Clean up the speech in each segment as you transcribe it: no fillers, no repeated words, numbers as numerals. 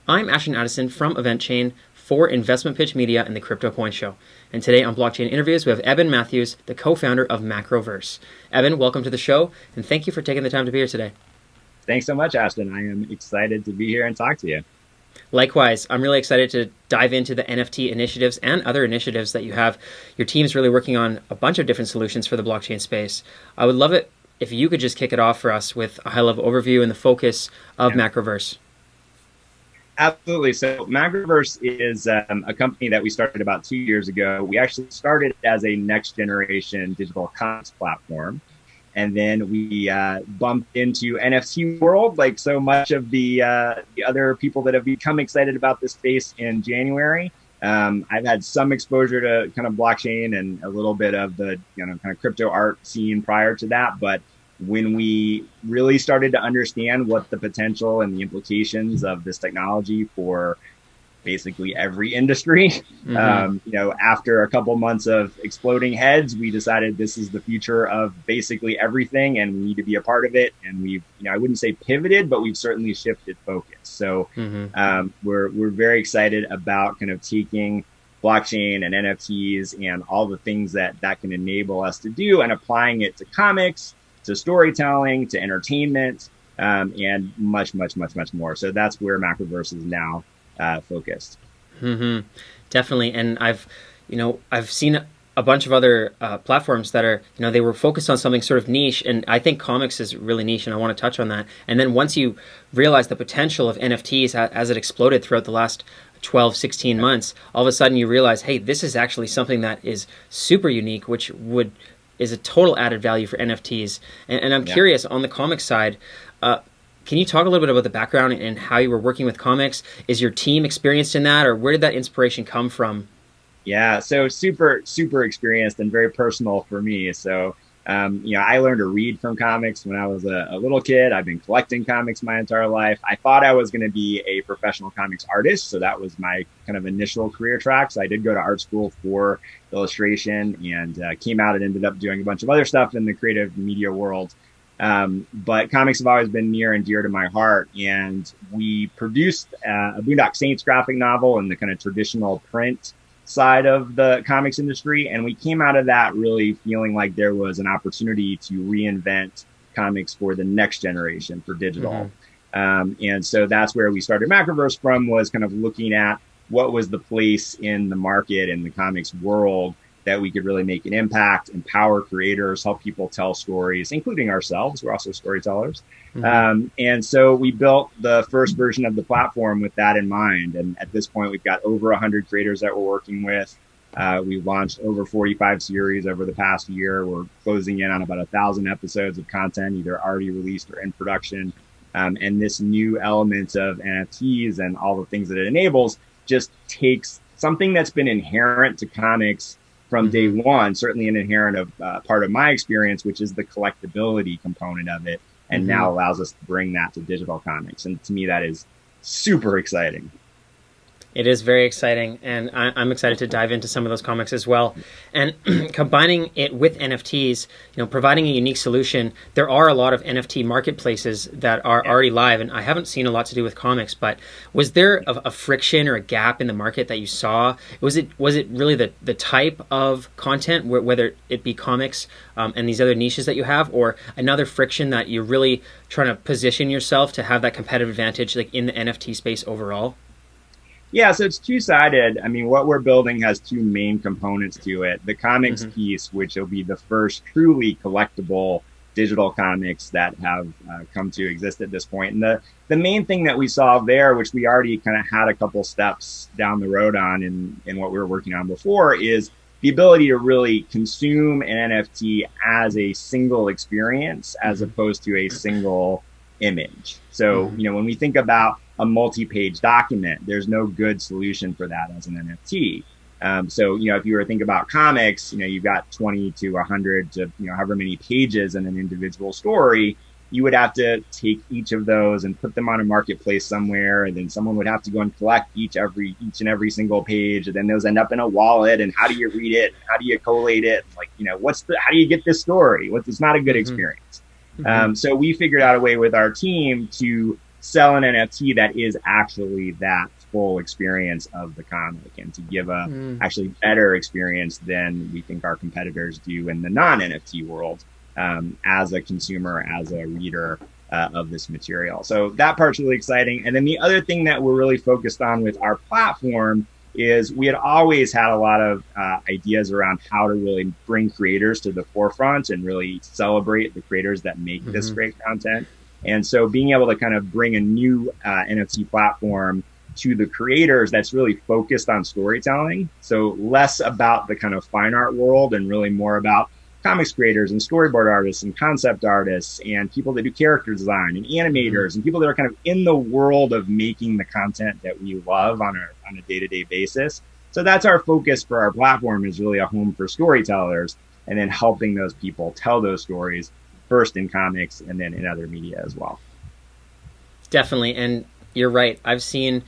I'm Ashton Addison from EventChain for InvestmentPitch Media and the Crypto Coin Show. And today on Blockchain Interviews, we have Eben Matthews, the co-founder of Macroverse. Eben, welcome to the show, and thank you for taking the time to be here today. Thanks so much, Ashton. I am excited to be here and talk to you. Likewise, I'm really excited to dive into the NFT initiatives and other initiatives that you have. Your team's really working on a bunch of different solutions for the blockchain space. I would love it if you could just kick it off for us with a high-level overview and the focus of Macroverse. Absolutely. So Makerverse is a company that we started about 2 years ago. We actually started as a next generation digital comics platform. And then we bumped into NFT world, like so much of the other people that have become excited about this space in January. I've had some exposure to kind of blockchain and a little bit of the kind of crypto art scene prior to that. But when we really started to understand what the potential and the implications of this technology for basically every industry, after a couple months of exploding heads, we decided this is the future of basically everything, and we need to be a part of it. And we've, I wouldn't say pivoted, but we've certainly shifted focus. So we're very excited about kind of taking blockchain and NFTs and all the things that can enable us to do and applying it to comics, to storytelling, to entertainment, and much, much, much, much more. So that's where Macroverse is now focused. Definitely. And I've seen a bunch of other platforms that are, they were focused on something sort of niche. And I think comics is really niche, and I want to touch on that. And then once you realize the potential of NFTs as it exploded throughout the last 12, 16 months, all of a sudden you realize, hey, this is actually something that is super unique, which is a total added value for NFTs. And I'm curious, on the comics side, can you talk a little bit about the background and how you were working with comics? Is your team experienced in that, or where did that inspiration come from? Yeah, so super, super experienced and very personal for me. So, I learned to read from comics when I was a little kid. I've been collecting comics my entire life. I thought I was going to be a professional comics artist. So that was my kind of initial career track. So I did go to art school for illustration and came out and ended up doing a bunch of other stuff in the creative media world. But comics have always been near and dear to my heart. And we produced a Boondock Saints graphic novel in the kind of traditional print side of the comics industry. And we came out of that really feeling like there was an opportunity to reinvent comics for the next generation, for digital. And so that's where we started Macroverse from, was kind of looking at what was the place in the market and the comics world that we could really make an impact, empower creators, help people tell stories, including ourselves. We're also storytellers. And so we built the first version of the platform with that in mind. And at this point, we've got over 100 creators that we're working with. We've launched over 45 series over the past year. We're closing in on about 1,000 episodes of content, either already released or in production. And this new element of NFTs and all the things that it enables just takes something that's been inherent to comics from day one, certainly an inherent part of my experience, which is the collectability component of it, and now allows us to bring that to digital comics. And to me, that is super exciting. It is very exciting, and I'm excited to dive into some of those comics as well. And combining it with NFTs, providing a unique solution. There are a lot of NFT marketplaces that are already live, and I haven't seen a lot to do with comics. But was there a friction or a gap in the market that you saw? Was it really the type of content, whether it be comics and these other niches that you have, or another friction that you're really trying to position yourself to have that competitive advantage, like in the NFT space overall? Yeah, so it's two-sided. I mean, what we're building has two main components to it. The comics piece, which will be the first truly collectible digital comics that have come to exist at this point. And the main thing that we saw there, which we already kind of had a couple steps down the road on in what we were working on before, is the ability to really consume an NFT as a single experience as opposed to a single image. So, when we think about a multi-page document, there's no good solution for that as an NFT. So, if you were to think about comics, you've got 20 to 100 to, however many pages in an individual story. You would have to take each of those and put them on a marketplace somewhere, and then someone would have to go and collect each and every single page, and then those end up in a wallet. And how do you read it? How do you collate it? Like, how do you get this story? It's not a good experience. So we figured out a way with our team to sell an NFT that is actually that full experience of the comic, and to give a actually better experience than we think our competitors do in the non-NFT world, as a consumer, as a reader of this material. So that part's really exciting. And then the other thing that we're really focused on with our platform is we had always had a lot of ideas around how to really bring creators to the forefront and really celebrate the creators that make this great content. And so being able to kind of bring a new NFT platform to the creators that's really focused on storytelling. So less about the kind of fine art world and really more about comics creators and storyboard artists and concept artists and people that do character design and animators and people that are kind of in the world of making the content that we love on a day-to-day basis. So that's our focus for our platform, is really a home for storytellers, and then helping those people tell those stories first in comics and then in other media as well. Definitely. And you're right. I've seen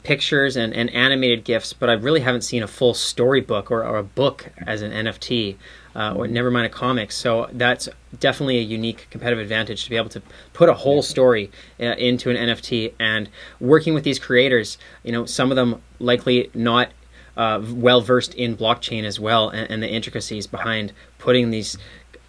pictures and animated GIFs, but I really haven't seen a full storybook or a book as an NFT, or never mind a comic. So that's definitely a unique competitive advantage, to be able to put a whole story into an NFT. And working with these creators, some of them likely not well versed in blockchain as well, and the intricacies behind putting these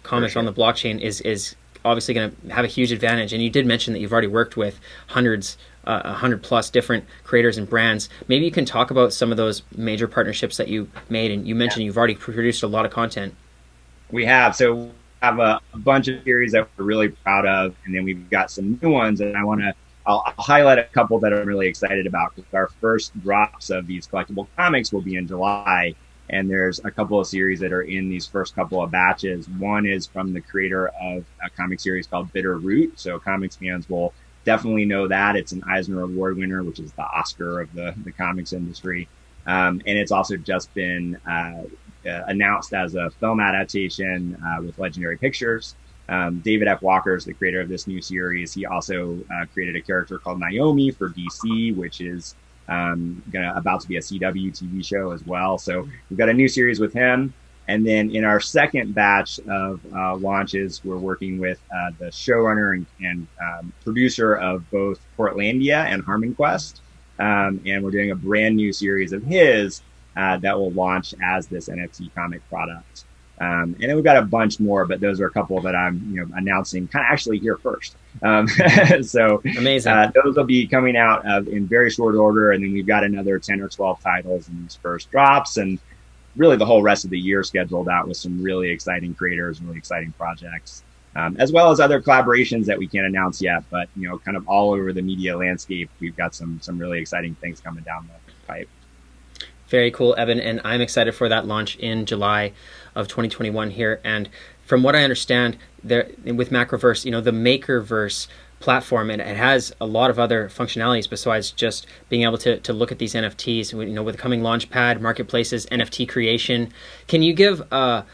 comics on the blockchain is obviously going to have a huge advantage. And you did mention that you've already worked with 100 plus different creators and brands. Maybe you can talk about some of those major partnerships that you made. And you mentioned you've already produced a lot of content. We have. So we have a bunch of series that we're really proud of, and then we've got some new ones, and I'll highlight a couple that I'm really excited about, because our first drops of these collectible comics will be in July. And there's a couple of series that are in these first couple of batches. One is from the creator of a comic series called Bitter Root. So comics fans will definitely know that. It's an Eisner Award winner, which is the Oscar of the comics industry. And it's also just been announced as a film adaptation with Legendary Pictures. David F. Walker is the creator of this new series. He also created a character called Naomi for DC, which is about to be a CW TV show as well. So we've got a new series with him. And then in our second batch of launches, we're working with the showrunner and producer of both Portlandia and Harmon Quest. And we're doing a brand new series of his that will launch as this NFT comic product. And then we've got a bunch more, but those are a couple that I'm announcing kind of actually here first. So amazing. Those will be coming out in very short order. And then we've got another 10 or 12 titles in these first drops, and really the whole rest of the year scheduled out with some really exciting creators, really exciting projects, as well as other collaborations that we can't announce yet, but kind of all over the media landscape. We've got some really exciting things coming down the pipe. Very cool, Eben, and I'm excited for that launch in July of 2021 here. And from what I understand, there with Macroverse, the Makerverse platform, and it has a lot of other functionalities besides just being able to look at these NFTs. With the coming Launchpad, marketplaces, NFT creation. Can you give a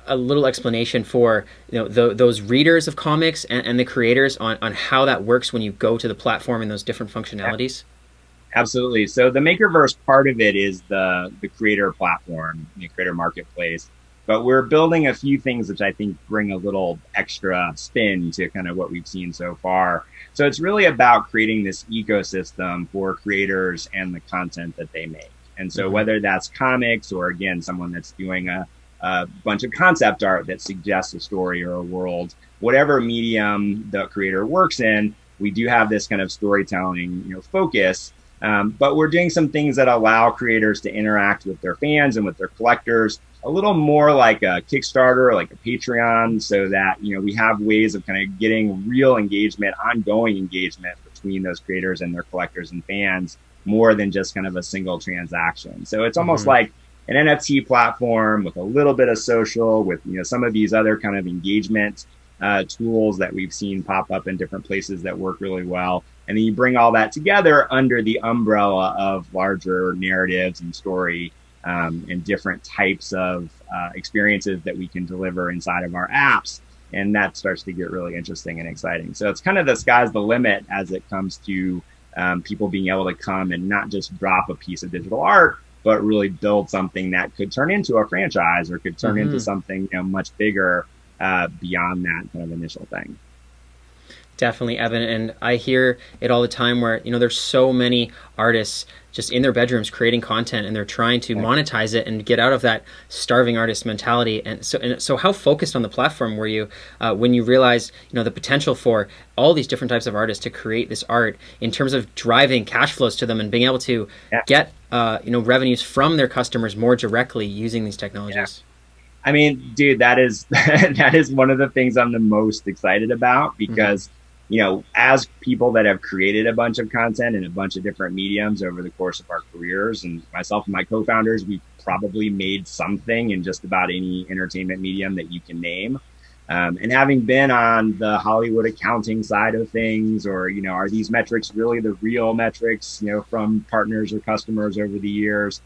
little explanation for those readers of comics and the creators on how that works when you go to the platform and those different functionalities? Absolutely. So the Makerverse part of it is the creator platform, the creator marketplace. But we're building a few things which I think bring a little extra spin to kind of what we've seen so far. So it's really about creating this ecosystem for creators and the content that they make. And so whether that's comics or, again, someone that's doing a bunch of concept art that suggests a story or a world, whatever medium the creator works in, we do have this kind of storytelling focus. But we're doing some things that allow creators to interact with their fans and with their collectors a little more like a Kickstarter, like a Patreon, so that, we have ways of kind of getting real engagement, ongoing engagement between those creators and their collectors and fans, more than just kind of a single transaction. So it's almost like an NFT platform with a little bit of social, with, some of these other kind of engagement tools that we've seen pop up in different places that work really well. And then you bring all that together under the umbrella of larger narratives and story and different types of experiences that we can deliver inside of our apps. And that starts to get really interesting and exciting. So it's kind of the sky's the limit as it comes to people being able to come and not just drop a piece of digital art, but really build something that could turn into a franchise or could turn into something much bigger beyond that kind of initial thing. Definitely, Evan, and I hear it all the time where, there's so many artists just in their bedrooms creating content and they're trying to monetize it and get out of that starving artist mentality. And so how focused on the platform were you when you realized, the potential for all these different types of artists to create this art in terms of driving cash flows to them and being able to get, revenues from their customers more directly using these technologies? I mean, dude, that is that is one of the things I'm the most excited about because, as people that have created a bunch of content in a bunch of different mediums over the course of our careers, and myself and my co-founders, we probably made something in just about any entertainment medium that you can name. And having been on the Hollywood accounting side of things, or, are these metrics really the real metrics, from partners or customers over the years?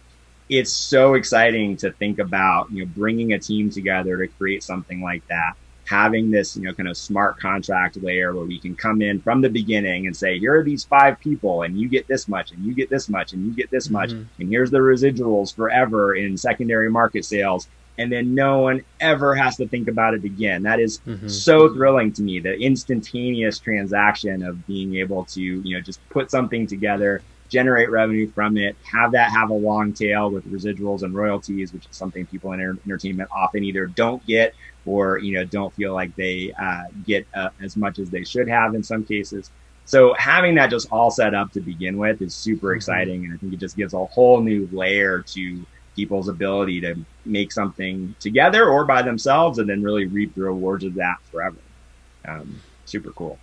It's so exciting to think about, bringing a team together to create something like that, having this, kind of smart contract layer where we can come in from the beginning and say, here are these 5 people and you get this much and you get this much and you get this much. And here's the residuals forever in secondary market sales. And then no one ever has to think about it again. That is so thrilling to me, the instantaneous transaction of being able to, just put something together, generate revenue from it, have a long tail with residuals and royalties, which is something people in entertainment often either don't get or, don't feel like they get as much as they should have in some cases. So having that just all set up to begin with is super exciting. And I think it just gives a whole new layer to people's ability to make something together or by themselves and then really reap the rewards of that forever. Super cool.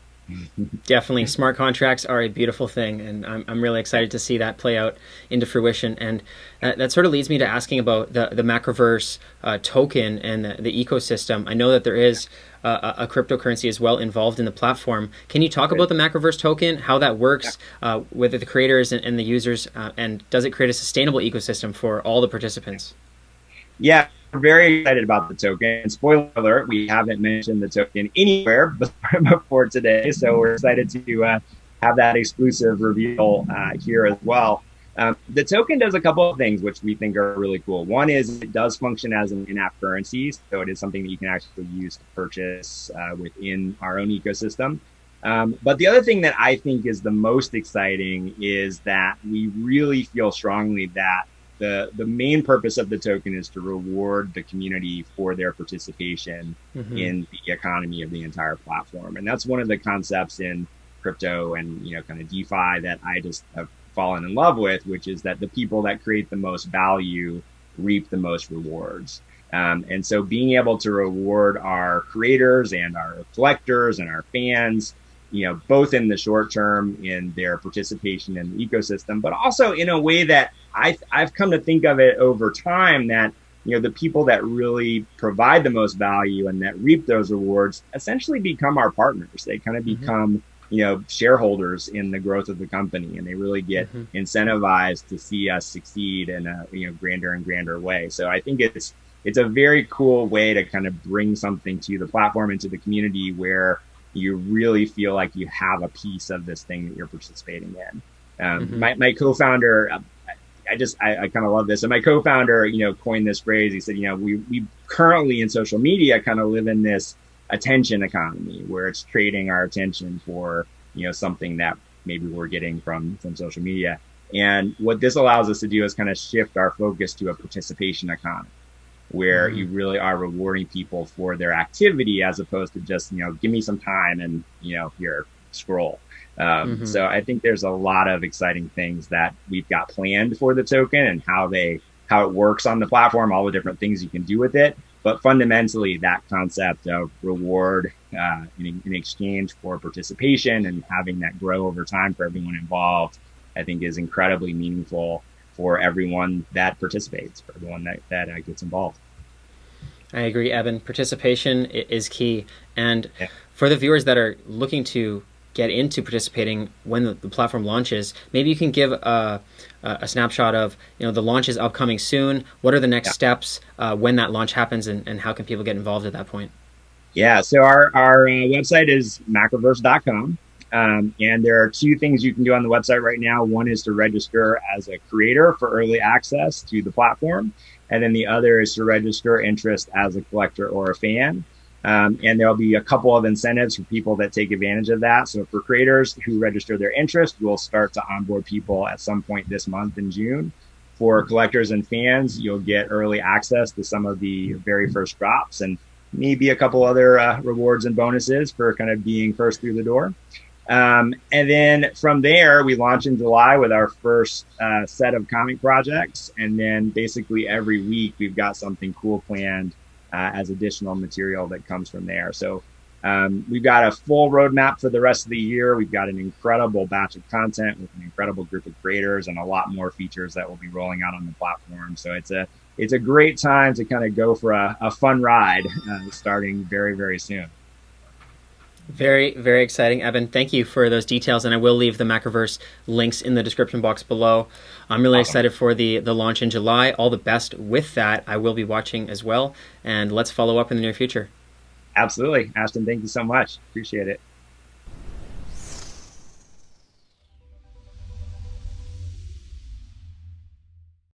Definitely. Smart contracts are a beautiful thing, and I'm really excited to see that play out into fruition. And that sort of leads me to asking about the Macroverse token and the ecosystem. I know that there is a cryptocurrency as well involved in the platform. Can you talk about the Macroverse token, how that works with the creators and the users, and does it create a sustainable ecosystem for all the participants? Yeah, we're very excited about the token. And spoiler alert, we haven't mentioned the token anywhere before today. So we're excited to have that exclusive reveal here as well. The token does a couple of things which we think are really cool. One is it does function as an in-app currency. So it is something that you can actually use to purchase within our own ecosystem. But the other thing that I think is the most exciting is that we really feel strongly that the main purpose of the token is to reward the community for their participation in the economy of the entire platform. And that's one of the concepts in crypto and, kind of DeFi that I just have fallen in love with, which is that the people that create the most value reap the most rewards. And so being able to reward our creators and our collectors and our fans, both in the short term in their participation in the ecosystem, but also in a way that I've come to think of it over time that, the people that really provide the most value and that reap those rewards essentially become our partners. They kind of become, shareholders in the growth of the company, and they really get incentivized to see us succeed in a, grander and grander way. So I think it's a very cool way to kind of bring something to the platform and to the community where you really feel like you have a piece of this thing that you're participating in. My co-founder, I kind of love this. And my co-founder, coined this phrase. He said, we currently in social media kind of live in this attention economy where it's trading our attention for, something that maybe we're getting from social media. And what this allows us to do is kind of shift our focus to a participation economy where you really are rewarding people for their activity as opposed to just, give me some time and, here, scroll. So I think there's a lot of exciting things that we've got planned for the token and how it works on the platform, all the different things you can do with it. But fundamentally, that concept of reward in exchange for participation and having that grow over time for everyone involved, I think is incredibly meaningful for everyone that participates, for everyone that gets involved. I agree, Eben. Participation is key. And for the viewers that are looking to get into participating when the platform launches, maybe you can give a snapshot of, the launch is upcoming soon. What are the next steps when that launch happens, and how can people get involved at that point? Yeah, so our website is Makerverse.com. And there are 2 things you can do on the website right now. One is to register as a creator for early access to the platform. And then the other is to register interest as a collector or a fan. And there'll be a couple of incentives for people that take advantage of that. So for creators who register their interest, we'll start to onboard people at some point this month in June. For collectors and fans, you'll get early access to some of the very first drops and maybe a couple other rewards and bonuses for kind of being first through the door. And then from there, we launch in July with our first set of comic projects. And then basically every week, we've got something cool planned as additional material that comes from there. So we've got a full roadmap for the rest of the year. We've got an incredible batch of content with an incredible group of creators and a lot more features that will be rolling out on the platform. So it's a great time to kind of go for a fun ride starting very, very soon. Very, very exciting, Eben. Thank you for those details, and I will leave the Makerverse links in the description box below. I'm really excited for the launch in July. All the best with that. I will be watching as well, and let's follow up in the near future. Absolutely. Ashton, thank you so much. Appreciate it.